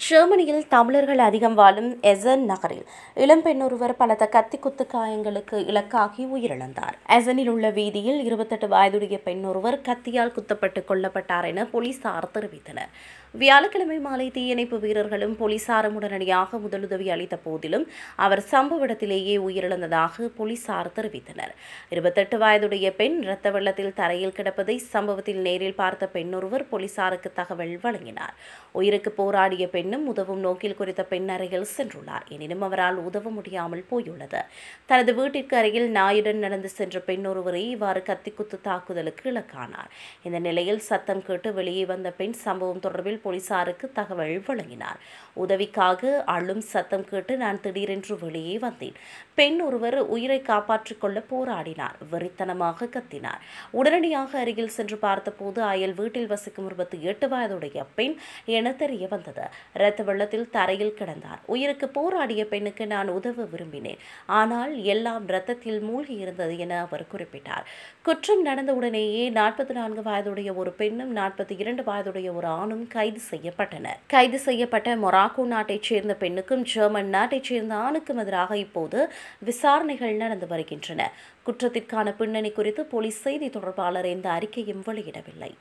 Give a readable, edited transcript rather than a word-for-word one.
ஜெர்மனியில் தமிழர்கள் அதிகம் வாழும் எசன் நகரில் இளம்பெண் ஒருவர் பலத்த கத்திக்குத்து காயங்களுக்கு இலக்காகி உயிரிழந்தார். எசனில் உள்ள வீதியில் 28 வயதுடைய பெண் ஒருவர் கத்தியால் குத்தப்பட்டு கொல்லப்பட்டார் என போலீசார் தெரிவித்தனர். வியாழக்கிழமை மாலை தீயணைப்பு வீரர்களும் போலீசாரும் உடனடியாக முதலுதவி அளித்த போதிலும் அவர் சம்பவ இடத்திலேயே உயிரிழந்ததாக போலீசார் தெரிவித்தனர். 28 வயதுடைய பெண் இரத்த வெள்ளத்தில் தரையில் கிடப்பதை சம்பவத்தில் நேரில் பார்த்த பெண் ஒருவர் போலீசாருக்கு தகவல் வழங்கினார். உயிருக்கு போராடிய பெண்ணும் உதவும் நோக்கில் குறித்த பெண் அருகில் சென்றுள்ளார். எனினும் அவரால் உதவ முடியாமல் போயுள்ளது. தனது வீட்டிற்கு அருகில் நாயுடன் நடந்து சென்ற பெண் ஒருவரை இவ்வாறு கத்திக்குத்து தாக்குதலுக்கு இலக்கானார். இந்த நிலையில் சத்தம் கேட்டு வெளியே வந்த பெண் சம்பவம் தொடர்பில் போலீசாருக்கு தகவல் வழங்கினார். உதவிக்காக அழும் சத்தம் கேட்டு நான் திடீரென்று வெளியே வந்தேன். பெண் ஒருவர் உயிரை காப்பாற்றிக் கொள்ள போராடினார். வெறித்தனமாக கத்தினார். உடனடியாக அருகில் சென்று பார்த்தபோது அயல் வீட்டில் வசிக்கும் 28 வயதுடைய பெண் என தெரிய வந்தது. இரத்த வெள்ளத்தில் தரையில் கிடந்தார். உயிருக்கு போராடிய பெண்ணுக்கு நான் உதவ விரும்பினேன். ஆனால் எல்லாம் இரத்தத்தில் மூழ்கி இருந்தது என அவர் குறிப்பிட்டார். குற்றம் நடந்தவுடனேயே 44 வயதுடைய ஒரு பெண்ணும் 42 வயதுடைய ஒரு ஆணும் கைது செய்யப்பட்டனர். கைது செய்யப்பட்ட மொராக்கோ நாட்டைச் சேர்ந்த பெண்ணுக்கும் ஜெர்மன் நாட்டைச் சேர்ந்த ஆணுக்கும் எதிராக இப்போது விசாரணைகள் நடந்து வருகின்றன. குற்றத்திற்கான பின்னணி குறித்து போலீஸ் செய்தி தொடர்பாளர் எந்த அறிக்கையும் வெளியிடவில்லை.